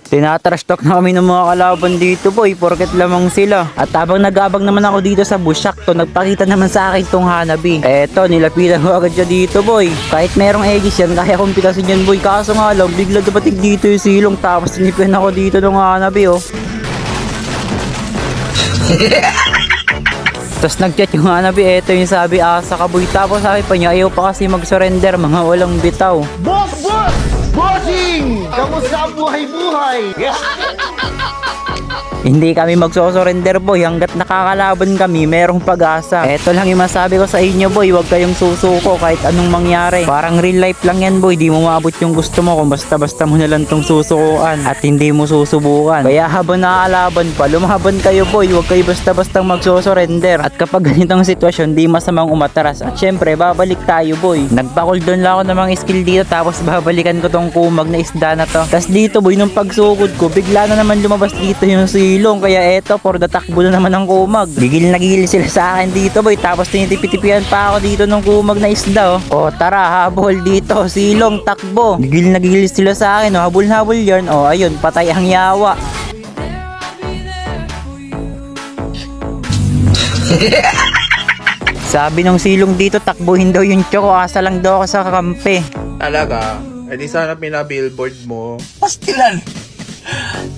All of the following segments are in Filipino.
Tinatrash talk na kami ng mga kalaban dito boy, porket lamang sila. At habang nag-abang naman ako dito sa bushak to, nagpakita naman sa akin tong Hanabi. Eto, nilapitan ko agad siya dito boy. Kahit merong Aegis yan, kaya kong pitasin yan boy. Kaso nga lang, bigla dumating dito yung silong, tapos tinipian ako dito ng Hanabi oh. Tapos nag-chat yung Hanabi, eto yung sabi, asa ka boy. Tapos sabi pa niya, ayaw pa kasi mag-surrender, mga walang bitaw. Boss! Bossing! Kamusta ang buhay-buhay? Hindi kami magsosurrender boy, hanggat nakakalaban kami merong pag-asa. Eto lang yung masabi ko sa inyo boy, huwag kayong susuko kahit anong mangyari. Parang real life lang yan boy, di mo maabot yung gusto mo kung basta-basta mo na lang tong susukuan at hindi mo susubukan. Kaya habang nakakalaban pa, lumaban kayo boy, huwag kayo basta-bastang magsosurrender. At kapag ganitong sitwasyon, di masamang umatras. At syempre, babalik tayo boy. Nagpa-cooldown lang ako ng mga skill dito, tapos babalikan ko tong kumag na isda na to. Tapos dito boy, nung pagsugod ko, bigla na naman lumabas dito yung silong. Kaya eto, for the takbo na naman ng kumag. Gigil na gigil sila sa akin dito boy, tapos tinitipitipian pa ako dito ng kumag na isda oh. O tara, habol dito, silong, takbo. Gigil na gigil sila sa akin oh, habol-habol yan. O ayun, patay ang yawa. Sabi ng silong dito, takbuhin daw yung Choco, asa lang daw ako sa kampe. Talaga? Eh di sana pinabillboard mo. Pastilan!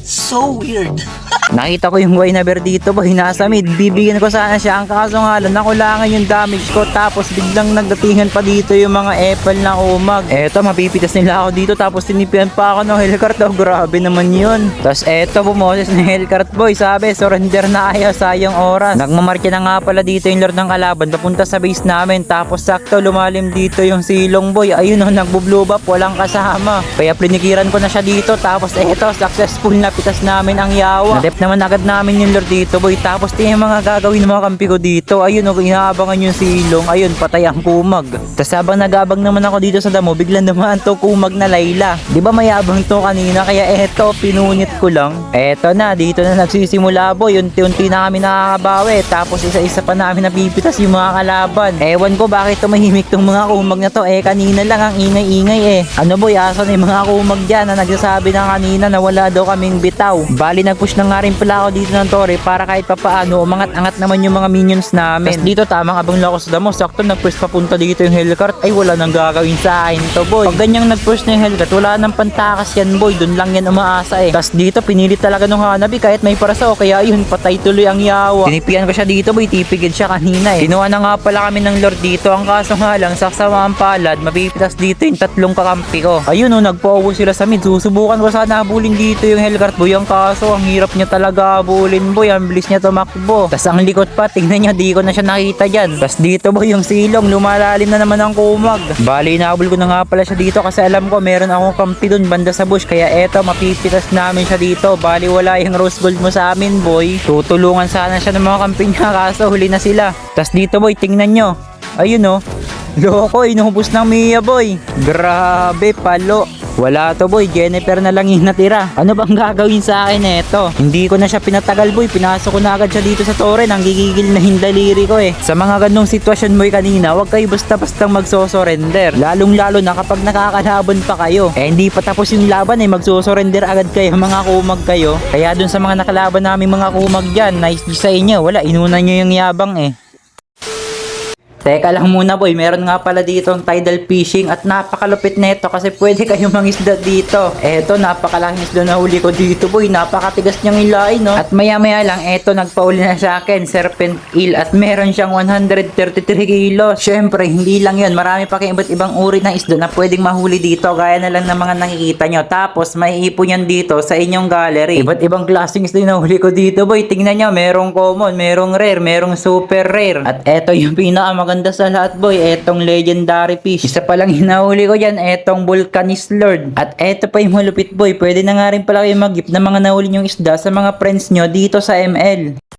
So weird. Nakita ko yung Guaynaber dito boy, nasa mid. Bibigyan ko sana siya, ang kaso nga lang nakulangan yung damage ko, tapos biglang nagdatingan pa dito yung mga apple na umag. Eto, mapipitas nila ako dito, tapos tinipian pa ako ng Hellcart. Oh, grabe naman yun. Tapos eto, bumoses ng Hellcart boy, sabi surrender na ayaw, sayang oras. Nagmamarcha na nga pala dito yung lord ng kalaban papunta sa base namin, tapos sakto lumalim dito yung silong boy. Ayun oh, nagbo-blue buff, walang kasama. Kaya plinikiran ko na siya dito, tapos eto, successful na pitas namin ang yawa. Nadep naman agad namin yung lord dito boy, tapos tingnan mga gagawin ng mga kampi ko dito. Ayun o, inaabangan yung silong, ayun, patay ang kumag. Tapos habang nagabang naman ako dito sa damo, biglang naman to kumag na Layla. Di ba mayabang to kanina, kaya eto, pinunit ko lang. Eto na, dito na nagsisimula boy, unti-unti na kami nakakabawi, tapos isa-isa pa namin napipitas yung mga kalaban. Ewan ko bakit tumahimik tong mga kumag na to, kanina lang ang ingay-ingay Ano boy, aso na yung mga kumag dyan na nagsasabi na kanina na wala daw kaming bitaw. Bali nag-push na nga rin pala ako dito ng torre para kahit papaano umangat-angat naman yung mga minions namin. Tapos dito tamang abang lang ako sa damo, sakto nag-push papunta dito yung Hellcart. Ay wala nang gagawin sa akin to boy. Pag ganyang nag-push na yung Hellcart, wala nang pantakas yan boy, dun lang yan umaasa Tapos dito pinilit talaga nung Hanabi kahit may parasaw, kaya yun, patay tuloy ang yawa. Tinipian ko siya dito boy, tipigil siya kanina Kinuha na nga pala kami ng lord dito, ang kaso nga lang saksamaan palad, mapipitas dito yung tatlong kakampi ko. Ayun nagpo-over sila sa mid, susubukan ko sana habulin dito yung Hellcart boy, ang kaso ang hirap niya talaga habulin boy, ang bilis niya tumakbo. Tas ang likot pa, tingnan niya, di ko na siya nakita dyan. Tas dito boy yung silong, lumalalim na naman ang kumag. Bali nahabol ko na nga pala siya dito kasi alam ko meron akong kampi dun banda sa bush, kaya eto, mapipitas namin siya dito. Bali wala yung rose gold mo sa amin boy, tutulungan sana siya ng mga kampi niya, kaso huli na sila. Tas dito boy, tingnan nyo, ayun loko, inubos ng Mia boy. Grabe, palo. Wala to boy, Jennifer na lang yung natira. Ano bang gagawin sa akin eto? Hindi ko na siya pinatagal boy, pinasok ko na agad siya dito sa torre, nang gigigil na yung daliri ko Sa mga ganong sitwasyon boy kanina, huwag kayo basta-bastang magsosurrender. Lalong-lalo na kapag nakakalaban pa kayo. Hindi pa tapos yung laban magsosurrender agad kayo, mga kumag kayo. Kaya dun sa mga nakalaban namin mga kumag dyan, nice sa inyo, wala, inunan nyo yung yabang Teka lang muna boy, meron nga pala dito ang tidal fishing at napakalupit nito kasi pwede kayong mangisda dito. Eto, napakalaking isda na huli ko dito boy, napakatigas niyang ilain At maya maya lang, eto, nagpauli na sa akin, serpent eel, at meron siyang 133 kilos. Syempre, hindi lang yun, marami pa kayong iba't ibang uri ng isda na pwedeng mahuli dito, gaya na lang ng mga nakikita nyo. Tapos, may ipon yan dito sa inyong gallery. Iba't ibang klaseng isda na huli ko dito boy, tingnan nyo, merong common, merong rare, merong super rare. At eto yung maganda sa lahat boy, etong legendary fish. Isa pa lang hinahuli ko dyan, etong Vulcanis Lord. At eto pa yung malupit boy, pwede na nga rin pala kayo mag-gift ng mga nahuli nyong isda sa mga friends nyo dito sa ML.